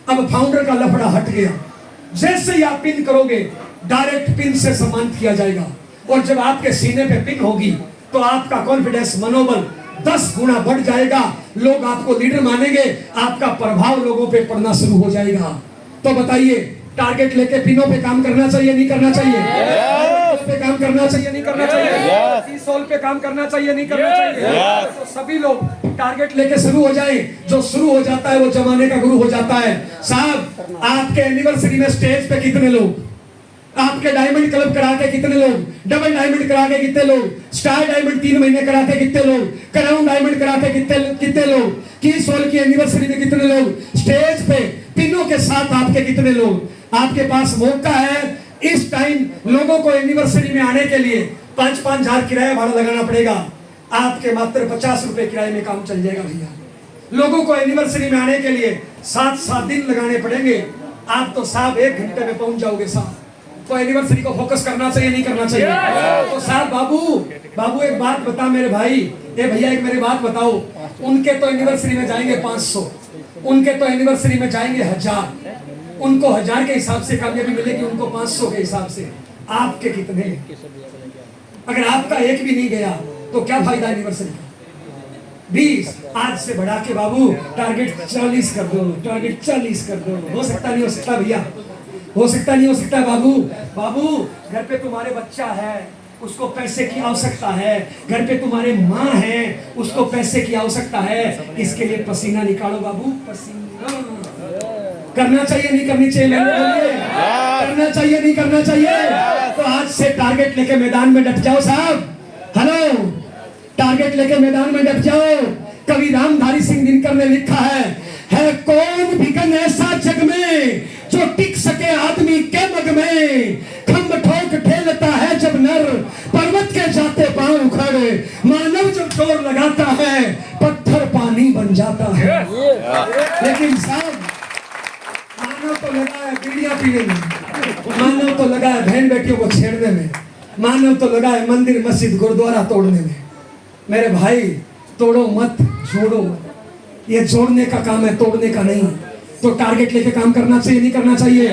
अब फाउंडर का लफड़ा हट गया। जैसे ही आप पिन करोगे डायरेक्ट पिन से सम्मानित किया जाएगा, और जब आपके सीने पे पिन होगी तो आपका कॉन्फिडेंस, मनोबल 10 गुना बढ़ जाएगा। लोग आपको लीडर मानेंगे, आपका प्रभाव लोगों पे पड़ना शुरू हो जाएगा। तो बताइए, टारगेट लेके पिनों पे काम करना चाहिए नहीं करना चाहिए? पे काम करना चाहिए नहीं करना चाहिए? सोल पे काम करना चाहिए नहीं करना चाहिए? तो सभी लोग टारगेट लेके शुरू हो जाए। जो शुरू हो जाता है वो जमाने का गुरु हो जाता है। साहब, आपके एनिवर्सरी में स्टेज पे कितने लोग, आपके डायमंड क्लब करा के कितने लोग, डबल डायमंड करा के कितने लोग, स्टार डायमंड 3 महीने करा के कितने लोग, क्राउन डायमंड करा के कितने लोग, की सोल की एनिवर्सरी में कितने लोग, स्टेज पे पिनों के साथ आपके कितने लोग। आपके पास मौका है इस टाइम लोगों को एनिवर्सरी में आने के लिए 5-5 हजार किराया भाड़ा लगाना पड़ेगा। आपके मात्र 50 रुपए किराए में काम चल जाएगा भैया। लोगों को एनिवर्सरी में आने के लिए 7-7 दिन लगाने पड़ेंगे। आप तो साहब 1 घंटे में पहुंच जाओगे साहब। तो एनिवर्सरी को फोकस करना चाहिए नहीं करना चाहिए? तो साहब बाबू एक बात बता मेरे भाई, ए भैया एक मेरी बात बताओ, उनके तो एनिवर्सरी में जाएंगे 500, उनके तो एनिवर्सरी में जाएंगे 1000, उनको 1000 के हिसाब से कामयाबी मिलेगी, उनको 500 के हिसाब से। आपके कितने? अगर आपका एक भी नहीं गया तो क्या फायदा एनिवर्सरी का? 20 आज से बढ़ा के बाबू टारगेट 40 कर दो, टारगेट 40 कर दो। हो सकता नहीं हो सकता भैया? हो सकता नहीं हो सकता बाबू घर पे तुम्हारे बच्चा है, उसको पैसे की आवश्यकता है। घर पे तुम्हारे माँ है, उसको पैसे की आवश्यकता है। इसके लिए पसीना निकालो बाबू, पसीना। करना चाहिए नहीं करनी चाहिए? करना चाहिए नहीं करना चाहिए? तो आज से टारगेट लेके मैदान में डट जाओ साहब। हेलो, टारगेट लेके मैदान में डट जाओ। कवि रामधारी सिंह दिनकर ने लिखा है कौन विघन ऐसा जग में जो टिक सके आदमी के मग में। खम्भ ठोक ठेलता है जब नर, पर्वत के जाते पांव उखड़े। मानव जब जोर लगाता है पत्थर पानी बन जाता है। लेकिन साहब, मानव तो लगा है बीड़ियां पीने में, मानव तो लगा है बहन बेटियों को छेड़ने में, मानव तो लगा है मंदिर मस्जिद गुरुद्वारा तोड़ने में। मेरे भाई, तोड़ो मत, जोड़ो। ये जोड़ने का काम है, तोड़ने का नहीं। तो टारगेट लेके काम करना चाहिए नहीं करना चाहिए?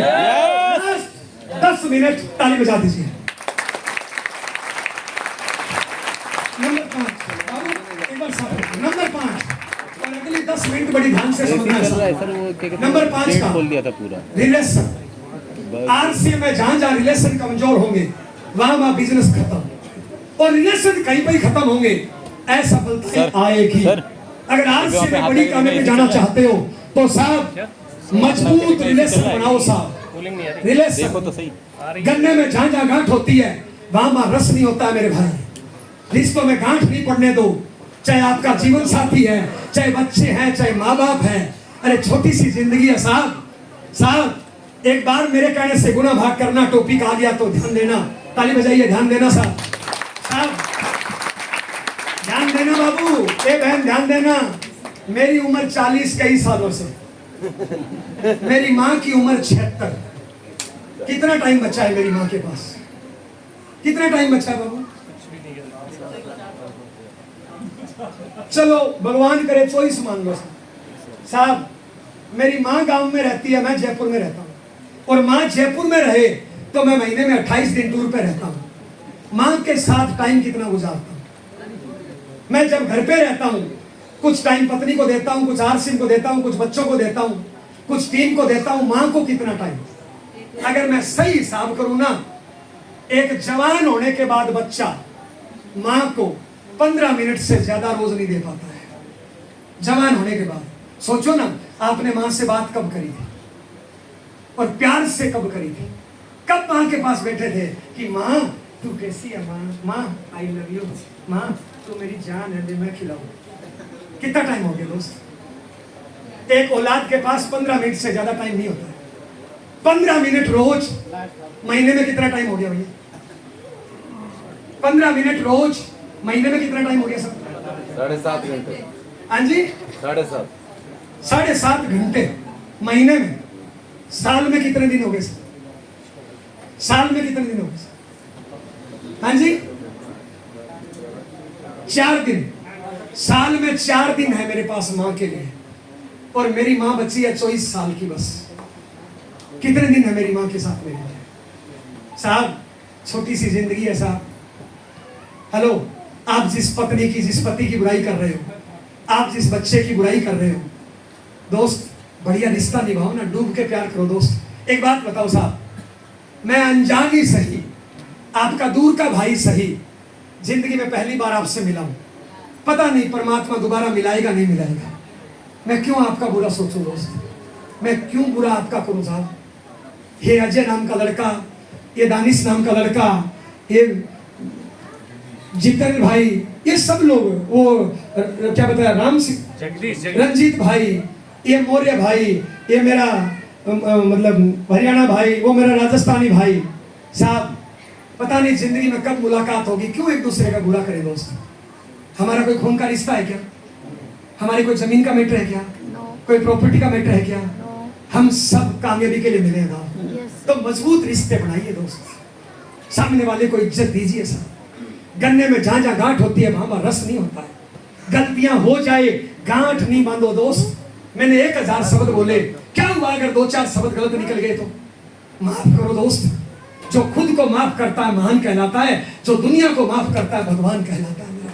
10 मिनट ताली बजा दीजिए। नंबर 5 नंबर 5 और अगली 10 मिनट बड़ी ध्यान से समझना है। नंबर 5 का बोल दिया था पूरा रिलेशन। आरसी में जहां रिलेशन कमजोर होंगे वहां बिजनेस खत्म, और रिलेशन कहीं पर खत्म होंगे असफलता आएगी। अगर आरसी में बड़ी कामयाबी जाना चाहते हो तो साहब मजबूत रिलेशन बनाओ साहब। रिलेशन देखो तो सही, गन्ने में जहां जहां गांठ होती है वहां रस नहीं होता है मेरे भाई। रिश्तों में गांठ नहीं पड़ने दो, चाहे आपका जीवन साथी है, चाहे बच्चे हैं, चाहे माँ बाप है। अरे छोटी सी जिंदगी है साहब। एक बार मेरे कहने से गुना भाग करना टॉपिक आ गया तो ध्यान देना। ताली बजाइए, ध्यान देना साहब। ध्यान देना बाबू, ए बहन ध्यान देना। मेरी उम्र 40 कई सालों से, मेरी माँ की उम्र 76। कितना टाइम बचा है मेरी माँ के पास? कितना टाइम बचा है बाबू? चलो भगवान करे चॉइस मान लो साहब। मेरी माँ गांव में रहती है, मैं जयपुर में रहता हूँ। और माँ जयपुर में रहे तो मैं महीने में 28 दिन टूर पे रहता हूँ। माँ के साथ टाइम कितना गुजारता हूँ। मैं जब घर पे रहता हूँ कुछ टाइम पत्नी को देता हूँ, कुछ आरसिन को देता हूँ, कुछ बच्चों को देता हूँ, कुछ टीम को देता हूँ। माँ को कितना टाइम? अगर मैं सही हिसाब करूँ ना, एक जवान होने के बाद बच्चा माँ को 15 मिनट से ज्यादा रोज नहीं दे पाता है। जवान होने के बाद सोचो ना, आपने माँ से बात कब करी थी और प्यार से कब करी थी? कब माँ के पास बैठे थे कि माँ तू कैसी है? माँ आई लव यू, माँ तू मेरी जान है, मैं खिलाऊं। कितना टाइम हो गया दोस्त? एक औलाद के पास 15 मिनट से ज्यादा टाइम नहीं होता है। 15 मिनट रोज, महीने में कितना टाइम हो गया भैया? 15 मिनट रोज, महीने में कितना टाइम हो गया सर? 7.5 घंटे। हाँ जी, 7.5 घंटे महीने में। साल में कितने दिन हो गए सर? साल में कितने दिन हो गए सर? हाँ जी, 4 दिन। साल में 4 दिन है मेरे पास माँ के लिए। और मेरी माँ बच्ची है 24 साल की बस। कितने दिन है मेरी माँ के साथ मेरे साहब? छोटी सी जिंदगी है साहब। हेलो, आप जिस पत्नी की, जिस पति की बुराई कर रहे हो, आप जिस बच्चे की बुराई कर रहे हो, दोस्त बढ़िया रिश्ता निभाओ ना, डूब के प्यार करो दोस्त। एक बात बताओ साहब, मैं अनजान ही सही, आपका दूर का भाई सही, जिंदगी में पहली बार आपसे मिला हूं, पता नहीं परमात्मा दोबारा मिलाएगा नहीं मिलाएगा। मैं क्यों आपका बुरा सोचूं दोस्त? मैं क्यों बुरा आपका करूं साहब? ये अजय नाम का लड़का, ये दानिश नाम का लड़का, ये जितेंद्र भाई, ये सब लोग, वो क्या बताया, राम सिंह, रंजीत भाई, ये मौर्य भाई, ये मेरा मतलब हरियाणा भाई, वो मेरा राजस्थानी भाई साहब। पता नहीं जिंदगी में कब मुलाकात होगी, क्यों एक दूसरे का बुरा करें दोस्त? हमारा कोई खून का रिश्ता है क्या? हमारी कोई जमीन का मैटर है क्या? कोई प्रॉपर्टी का मैटर है क्या? हम सब कामयाबी के लिए मिले हैं ना। तो मजबूत रिश्ते बनाइए दोस्त, सामने वाले को इज्जत दीजिए साहब। गन्ने में जहां जहां गांठ होती है वहां रस नहीं होता है। गलतियां हो जाए, गांठ नहीं बांधो दोस्त। मैंने 1000 शब्द बोले, क्या हुआ अगर 2-4 शब्द गलत निकल गए तो? माफ करो दोस्त। जो खुद को माफ करता है महान कहलाता है, जो दुनिया को माफ करता है भगवान कहलाता है। मेरा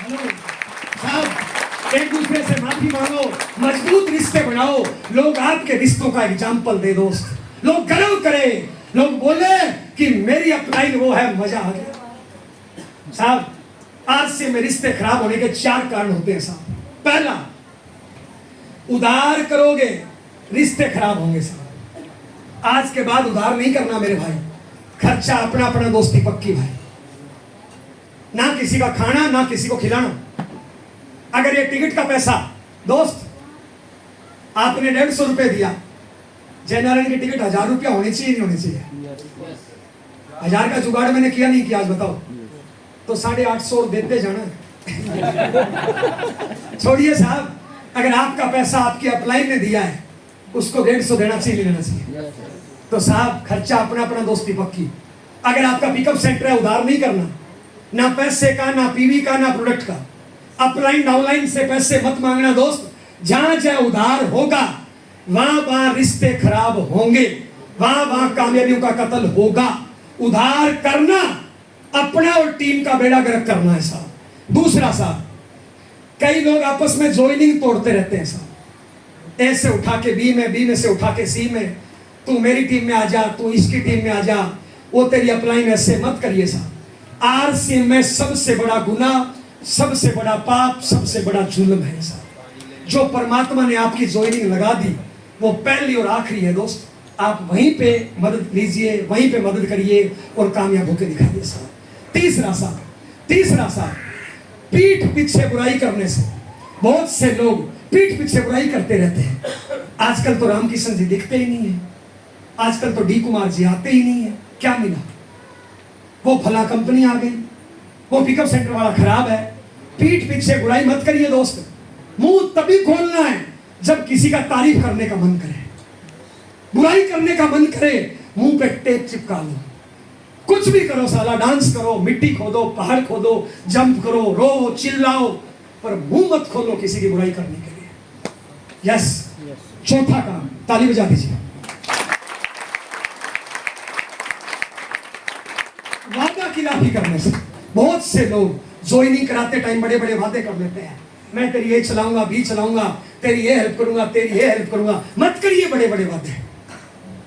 हेलो साहब, एक दूसरे से माफी मांगो, मजबूत रिश्ते बनाओ। लोग आपके रिश्तों का एग्जाम्पल दे दोस्त, लोग गर्व करे, लोग बोले कि मेरी अपलाइन वो है, मजा आ गया साहब। आज से मेरे रिश्ते खराब होने के 4 कारण होते हैं साहब। पहला, उधार करोगे रिश्ते खराब होंगे साहब। आज के बाद उधार नहीं करना मेरे भाई, खर्चा अपना अपना, दोस्ती पक्की भाई। ना किसी का खाना, ना किसी को खिलाना। अगर ये टिकट का पैसा दोस्त आपने 150 रुपए दिया, जयनारायण की टिकट 1000 रुपया होनी चाहिए, नहीं होनी चाहिए? 1000 का जुगाड़ मैंने किया नहीं किया आज बताओ? तो 850 देते जाना। छोड़िए साहब, अगर आपका पैसा आपकी अपलाइन ने दिया है, उसको 150 देना चाहिए, लेना चाहिए? तो साहब खर्चा अपना अपना, दोस्ती पक्की। अगर आपका पिकअप सेंटर है, उधार नहीं करना, ना पैसे का, ना पीवी का, ना प्रोडक्ट का। अपलाइन डाउनलाइन से पैसे मत मांगना दोस्त। जहां जहां उधार होगा वहां वहां रिश्ते खराब होंगे, वहां वहां कामयाबियों का कत्ल होगा। उधार करना अपना और टीम का बेड़ा गर्क करना है साहब। दूसरा साहब, कई लोग आपस में ज्वाइनिंग तोड़ते रहते हैं साहब। ए से उठा के बी में, बी में से उठा के सी में, तू मेरी टीम में आ जा, तू इसकी टीम में आ जा, वो तेरी अपलाइन। ऐसे मत करिए साहब। आरसी में सबसे बड़ा गुनाह, सबसे बड़ा पाप, सबसे बड़ा जुल्म है साहब। जो परमात्मा ने आपकी ज्वाइनिंग लगा दी वो पहली और आखिरी है दोस्त। आप वहीं पे मदद लीजिए, वहीं पे मदद करिए और कामयाब होकर दिखाइए साहब। तीसरा साहब, पीठ पीछे बुराई करने से बहुत से लोग पीठ पीछे बुराई करते रहते हैं। आजकल तो रामकिशन जी दिखते ही नहीं है, आजकल तो डी कुमार जी आते ही नहीं है। क्या मिला? वो फला कंपनी आ गई, वो पिकअप सेंटर वाला खराब है। पीठ पीछे बुराई मत करिए दोस्त। मुंह तभी खोलना है जब किसी का तारीफ करने का मन करे, बुराई करने का मन करे, मुंह पे टेप चिपका लो। कुछ भी करो साला, डांस करो, मिट्टी खोदो, पहाड़ खोदो, जंप करो, रो, चिल्लाओ, पर मुंह मत खोलो किसी की बुराई करने के लिए। यस। चौथा काम, ताली बजा दीजिए, वादा खिलाफी करने से। बहुत से लोग ज्वाइनिंग कराते टाइम बड़े बड़े वादे कर लेते हैं। मैं तेरी ये चलाऊंगा, बी चलाऊंगा, तेरी ये हेल्प करूंगा, तेरी ये हेल्प करूंगा। मत करिए बड़े बड़े वादे।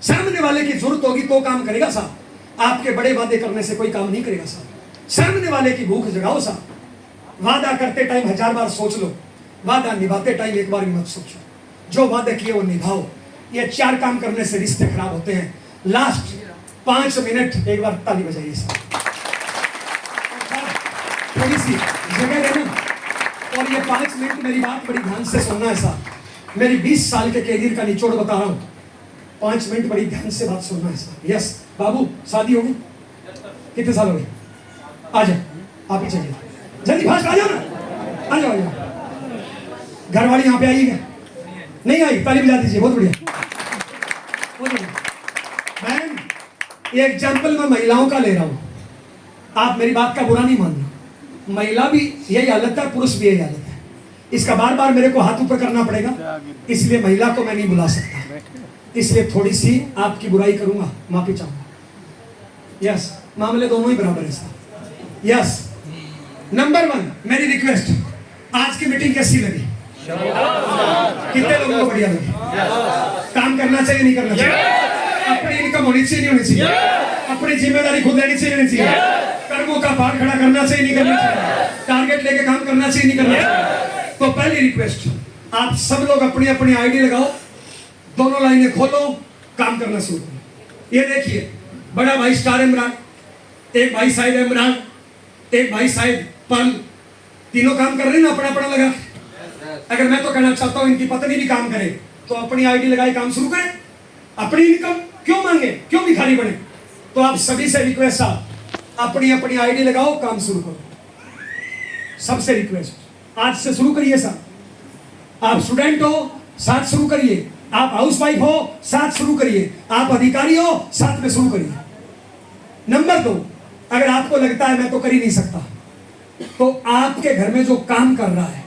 सामने वाले की जरूरत होगी तो काम करेगा साहब। आपके बड़े वादे करने से कोई काम नहीं करेगा साहब। सामने वाले की भूख जगाओ साहब। वादा करते टाइम 1000 बार सोच लो, वादा निभाते टाइम एक बार भी मत सोचो। जो वादे किए वो निभाओ। ये 4 काम करने से रिश्ते खराब होते हैं। लास्ट 5 मिनट एक बार ताली बजाइए साहब। थोड़ी सी जगह देना और ये 5 मिनट मेरी बात बड़ी ध्यान से सुनना है साहब। मेरी 20 साल के कैरियर का निचोड़ बता रहा हूँ। 5 मिनट बड़ी ध्यान से बात सुनना है साहब। यस बाबू, शादी होगी? कितने साल हो गए? आ जाओ, आप ही चलिए, जल्दी फास्ट आ जाओ ना, आ जाओ, आ जाओ। घर वाली यहाँ पे आई क्या? नहीं आई? ताली बजा दीजिए, बहुत बढ़िया। मैम, ये एग्जाम्पल मैं महिलाओं का ले रहा हूँ, आप मेरी बात का बुरा नहीं मानना। महिला भी यही हालत है, पुरुष भी यही हालत है। इसका बार बार मेरे को हाथ ऊपर करना पड़ेगा, इसलिए महिला को मैं नहीं बुला सकता, इसलिए थोड़ी सी आपकी बुराई करूंगा, माफी चाहूंगा। यस, मामले दोनों ही बराबर है साहब। यस, नंबर 1 मेरी रिक्वेस्ट, आज की मीटिंग कैसी लगी? कितने लोगों को बढ़िया लगी? काम करना चाहिए नहीं करना चाहिए? अपनी इनकम होनी चाहिए नहीं होनी चाहिए? अपनी जिम्मेदारी खुद लेनी चाहिए नहीं चाहिए? कर्मों का पाठ खड़ा करना चाहिए नहीं करना चाहिए? टारगेट लेके काम करना चाहिए नहीं करना चाहिए? तो पहली रिक्वेस्ट, आप सब लोग अपनी अपनी आईडी लगाओ, दोनों लाइनें खोलो, काम करना शुरू करो। ये देखिए, बड़ा भाई स्टार इमरान, एक भाई साइड इमरान, एक भाई साइड पर्ल, तीनों काम कर रहे हैं ना अपना अपना लगा। अगर मैं तो कहना चाहता हूं इनकी पत्नी भी काम करे, तो अपनी आईडी लगाए काम शुरू करें। अपनी इनकम क्यों मांगे, क्यों भिखारी बने? तो आप सभी से रिक्वेस्ट, अपनी अपनी आईडी लगाओ, काम शुरू करो। सबसे रिक्वेस्ट, आज से शुरू करिए साहब। आप स्टूडेंट हो, साथ शुरू करिए। आप हाउसवाइफ हो, साथ शुरू करिए। आप अधिकारी हो, साथ में शुरू करिए। नंबर 2, अगर आपको लगता है मैं तो कर ही नहीं सकता, तो आपके घर में जो काम कर रहा है,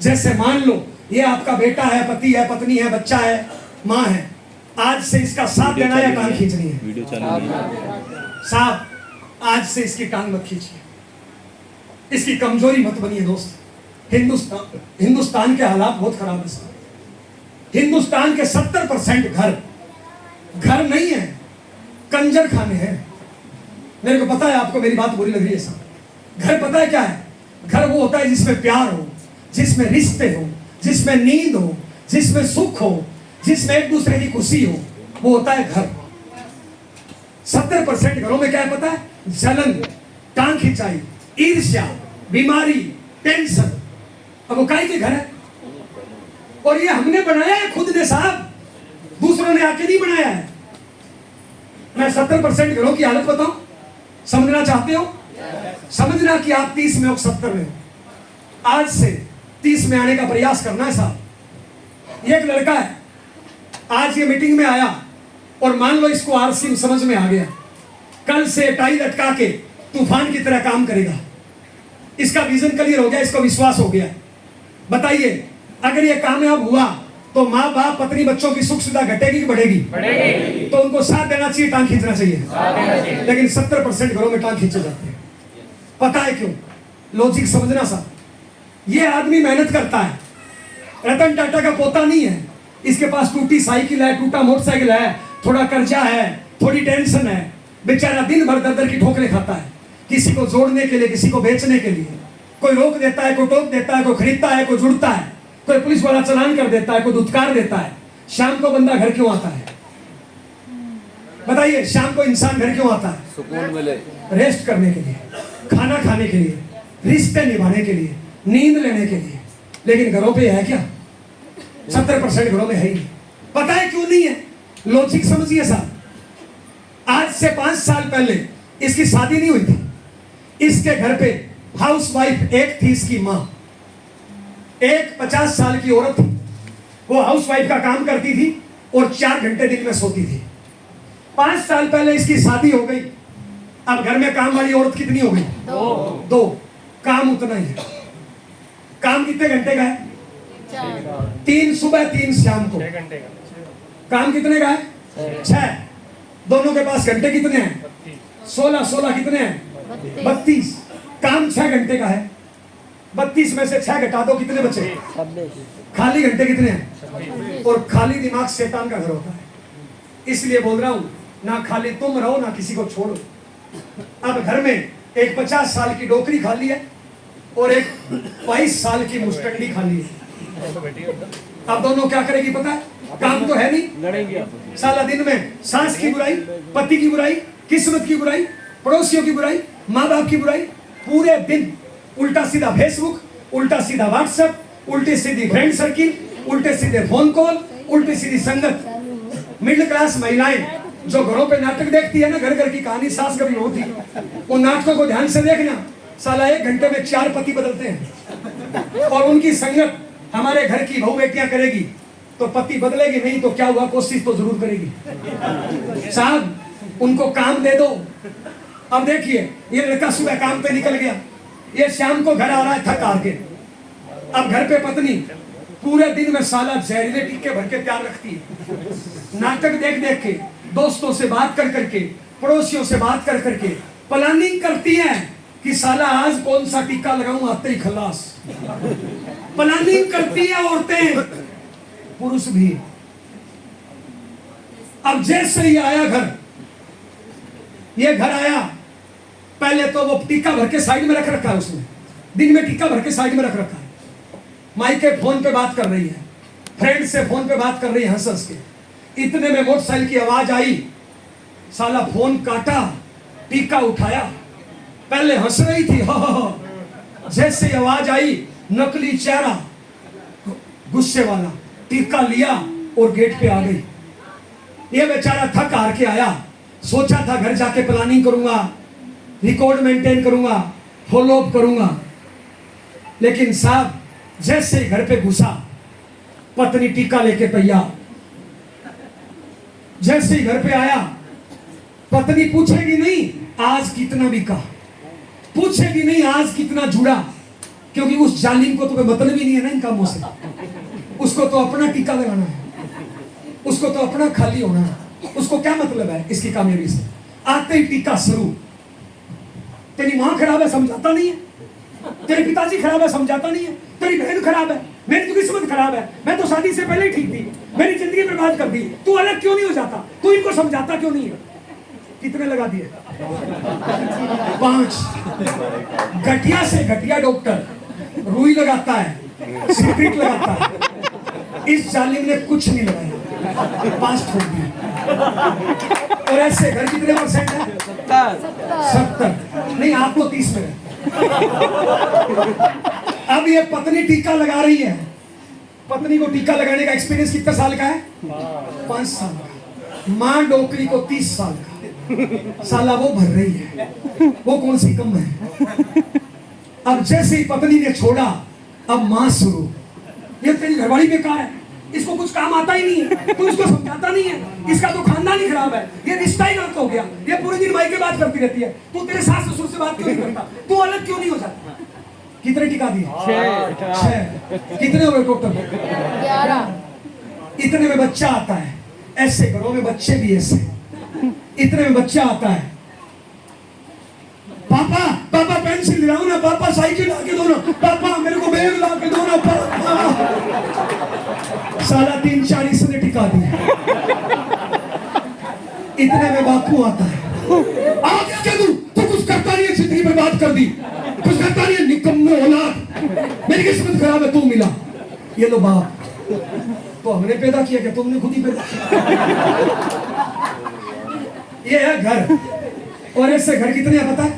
जैसे मान लो ये आपका बेटा है, पति है, पत्नी है, बच्चा है, माँ है, आज से इसका साथ देना या टांग खींचनी है? साहब, आज से इसकी टांग मत खींचिए, इसकी कमजोरी मत बनिए दोस्त। हिंदुस्तान के हालात बहुत खराब है साहब। हिंदुस्तान के 70% घर नहीं है, कंजर खाने हैं। मेरे को पता है आपको मेरी बात बुरी लग रही है साहब। घर पता है क्या है? घर वो होता है जिसमें प्यार हो, जिसमें रिश्ते हो, जिसमें नींद हो, जिसमें सुख हो, जिसमें एक दूसरे की खुशी हो, वो होता है घर। 70% घरों में क्या है पता है? जलन, टांग खिंचाई, ईर्ष्या, बीमारी, टेंशन। अब वो काहे के घर है? और ये हमने बनाया है खुद ने साहब, दूसरों ने आके नहीं बनाया है। मैं 70% घरों की हालत बताऊं, समझना चाहते हो? समझना कि आप 30 में हो, 70 में हो। आज से 30 में आने का प्रयास करना है साहब। एक लड़का है, आज ये मीटिंग में आया और मान लो इसको आरसी समझ में आ गया, कल से टाई लटका के तूफान की तरह काम करेगा। इसका विजन क्लियर हो गया, इसको विश्वास हो गया। बताइए, अगर ये कामयाब हुआ तो माँ बाप, पत्नी, बच्चों की सुख सुविधा घटेगी कि बढ़ेगी? बढ़ेगी। तो उनको साथ देना चाहिए, टांग खींचना चाहिए। लेकिन 70% घरों में टांग खींचे जाते हैं। पता है क्यों? लॉजिक समझना साहब। ये आदमी मेहनत करता है, रतन टाटा का पोता नहीं है, इसके पास टूटी साइकिल है, टूटा मोटरसाइकिल है, थोड़ा कर्जा है, थोड़ी टेंशन है, बेचारा दिन भर दर की ठोकरें खाता है, किसी को जोड़ने के लिए, किसी को बेचने के लिए। कोई रोक देता है, कोई टोक देता है, कोई खरीदता है, कोई जुड़ता है, कोई पुलिस वाला चालान कर देता है, कोई दुत्कार देता है। शाम को बंदा घर क्यों आता है? बताइए, शाम को इंसान घर क्यों आता है? सुकून मिले, रेस्ट करने के लिए, खाना खाने के लिए, रिश्ते निभाने के लिए, नींद लेने के लिए। लेकिन घरों पे है क्या? 70% घरों में है ही नहीं। पता है क्यों नहीं है? लॉजिक समझिए साहब। आज से 5 साल पहले इसकी शादी नहीं हुई थी, इसके घर पे हाउसवाइफ एक थी, इसकी माँ। एक 50 साल की औरत थी, वो हाउसवाइफ का काम करती थी और 4 घंटे दिन में सोती थी। 5 साल पहले इसकी शादी हो गई। अब घर में काम वाली औरत कितनी हो गई? 2। काम उतना ही है। काम कितने घंटे का है? 3 सुबह 3 शाम को। काम कितने का है? 6। दोनों के पास घंटे कितने हैं? 16 कितने हैं? 32। काम 6 घंटे का है। 32 में से 6 घटा दो, कितने बचे? खाली घंटे कितने हैं? और खाली दिमाग शैतान का घर होता है। इसलिए बोल रहा हूं, ना खाली तुम रहो, ना किसी को छोड़ो। अब घर में एक 50 साल की डोकरी खाली है और एक 22 साल की मुस्टंडी खाली है। अब दोनों क्या करेगी पता है? काम तो है नहीं, साला दिन में सास की बुराई, पति की बुराई, किस्मत की बुराई, पड़ोसियों की बुराई, माँ बाप की बुराई। पूरे दिन उल्टा सीधा फेसबुक, उल्टा सीधा व्हाट्सएप, उल्टी सीधी फ्रेंड सर्किल, उल्टे सीधे फोन कॉल, उल्टी सीधी संगत। मिडिल क्लास महिलाएं जो घरों पे नाटक देखती है ना, घर घर की कहानी सास कभी होती, उन नाटकों को ध्यान से देखना। साला 1 घंटे में 4 पति बदलते हैं। और उनकी संगत हमारे घर की बहू बेटियां करेगी तो पति बदलेगी नहीं तो क्या हुआ, कोशिश तो जरूर करेगी। साहब, उनको काम दे दो। अब देखिए, ये लड़का सुबह काम पे निकल गया, ये शाम को घर आ रहा है थक हार के। अब घर पे पत्नी पूरे दिन में साला जहरीले टीके भर के तैयार रखती है, नाटक देख देख के, दोस्तों से बात कर करके, पड़ोसियों से बात कर करके प्लानिंग करती है कि साला आज कौन सा टीका लगाऊं, आते ही खलास। प्लानिंग करती है औरतें, पुरुष भी। अब जैसे ही आया घर, ये घर आया, पहले तो वो टीका भर के साइड में रख रखा है, उसने दिन में टीका भर के साइड में रख रखा है। माई के फोन पे बात कर रही है, फ्रेंड से फोन पे बात कर रही है हंस हंस के। इतने में मोटरसाइकिल की आवाज आई, साला फोन काटा, टीका उठाया, पहले हंस रही थी हो। जैसे आवाज आई, नकली चेहरा, गुस्से वाला, टीका लिया और गेट पे आ गई। ये बेचारा थक हार के आया, सोचा था घर जाके प्लानिंग करूंगा, रिकॉर्ड मेंटेन करूंगा, फॉलो अप करूंगा, लेकिन साहब जैसे ही घर पे घुसा, पत्नी टीका लेके तैयार। जैसे ही घर पे आया, पत्नी पूछेगी नहीं आज कितना बिका, पूछेगी नहीं आज कितना जुड़ा, क्योंकि उस जालिम को तो मतलब ही नहीं है ना इन कामों से। उसको तो अपना टीका लगाना है, उसको तो अपना खाली होना है, उसको क्या मतलब है इसकी कामयाबी से। आते ही टीका शुरू। तेरी मां खराब है समझाता नहीं है, तेरे पिताजी खराब है समझाता नहीं है, तेरी बहन खराब है, मेरी तो किस्मत खराब है, मैं तो शादी से पहले ही ठीक थी, मेरी जिंदगी बर्बाद कर दी, तू अलग क्यों नहीं हो जाता, तू इनको समझाता क्यों नहीं है। कितने लगा दिए? 5। घटिया से घटिया डॉक्टर रुई लगाता है, सीक्रेट लगाता है, इस जालिम ने कुछ नहीं लगाया, 5 ठोक दिए। और ऐसे घर कितने % है? 70। नहीं आप तो 30 में है। अब ये पत्नी टीका लगा रही है, पत्नी को टीका लगाने का एक्सपीरियंस कितने साल का है? 5 साल का। मां डोकरी को 30 साल का, साला वो भर रही है, वो कौन सी कम है। अब जैसे ही पत्नी ने छोड़ा, अब मां शुरू, ये तेरी घरवाली बेकार है, इसको कुछ काम आता ही नहीं है, तू इसको समझाता नहीं है, इसका तो खानदान ही खराब है, ये रिश्ता ही गलत हो गया, ये पूरे दिन माई के बात करती रहती है, तू तेरे सास ससुर से बात क्यों नहीं करता, तू अलग क्यों नहीं हो जाता। कितने टिका दिए? 6। कितने हो गए टोटल? 11। इतने में बच्चा आता है, ऐसे घरों में बच्चे भी ऐसे, इतने में बच्चा आता है, पापा पापा पेंसिल दिलाओ ना, पापा साइकिल ला के दो ना, पापा मेरे को बैग ला के दो ना, पापा। साला 3-4 इसने टिका दिया। इतने में बापू आता है, आज क्या तू कुछ करता नहीं है, जिंदगी बर्बाद कर दी, कुछ करता नहीं है, निकम्मे औलाद, मेरी किस्मत खराब है, तू मिला। ये लो बाप, तो हमने पैदा किया क्या, तुमने खुद ही पैदा किया। ये है घर। और ऐसे घर कितने हैं पता है?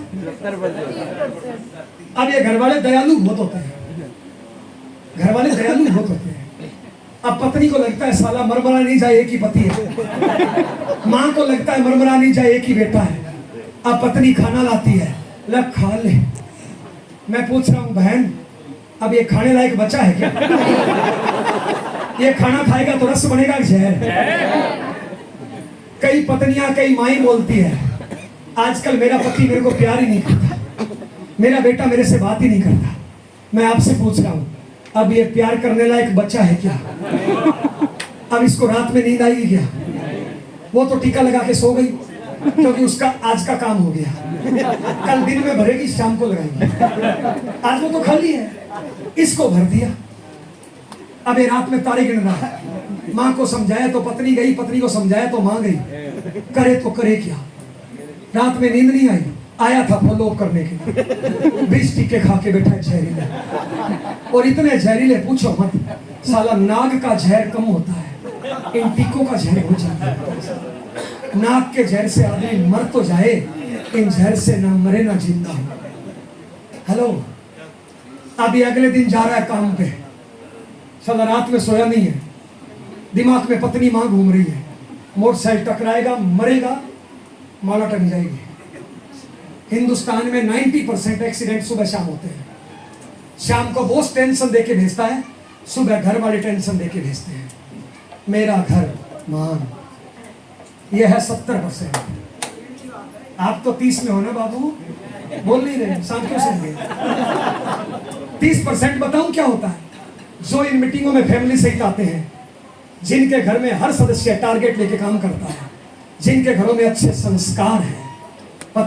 अब ये घर वाले दयालु बहुत होते हैं, घर वाले दयालु बहुत होते हैं। अब पत्नी को लगता है साला मरमरा नहीं जाए एक ही पति है, मां को लगता है मरमरा नहीं जाए एक ही बेटा है। अब पत्नी खाना लाती है, लग खा ले। मैं पूछ रहा हूं बहन, अब ये खाने लायक बच्चा है क्या? ये खाना खाएगा तो रस बनेगा जहर। कई पत्नियां कई माई बोलती है, आजकल मेरा पति मेरे को प्यार ही नहीं करता, मेरा बेटा मेरे से बात ही नहीं करता। मैं आपसे पूछ रहा हूं, अब ये प्यार करने लायक बच्चा है क्या? अब इसको रात में नींद आएगी क्या? वो तो टीका लगा के सो गई, क्योंकि उसका आज का काम हो गया। कल दिन में भरेगी, शाम को लगाएगी। आज वो तो खाली है, इसको भर दिया। अब ये रात में तारे गिन रहा है। माँ को समझाया तो पत्नी गई, पत्नी को समझाया तो माँ गई, करे तो करे क्या। रात में नींद नहीं आई, आया था फॉलो अप करने के लिए, 20 टीके खा के बैठा है जहरीले। और इतने जहरीले पूछो मत, साला नाग का जहर कम होता है, इन टीकों का जहर हो जाता है। नाग के जहर से आदमी मर तो जाए, इन जहर से ना मरे ना जिंदा हो। हेलो, अभी अगले दिन जा रहा है काम पे, साला रात में सोया नहीं है, दिमाग में पत्नी मां घूम रही है, मोटरसाइकिल टकराएगा, मरेगा, माला टक जाएगी। हिंदुस्तान में 90% एक्सीडेंट सुबह शाम होते हैं। शाम को बॉस टेंशन देके भेजता है, सुबह घर वाले टेंशन देके भेजते हैं। मेरा घर मान, ये है 70%। आप तो 30 में हो ना बाबू, बोल नहीं रहे, शाम क्यों सुन गए? 30% बताऊं क्या होता है? जो इन मीटिंगों में फैमिली सहित आते हैं, जिनके घर में हर सदस्य टारगेट लेके काम करता है, जिनके घरों में अच्छे संस्कार हैं,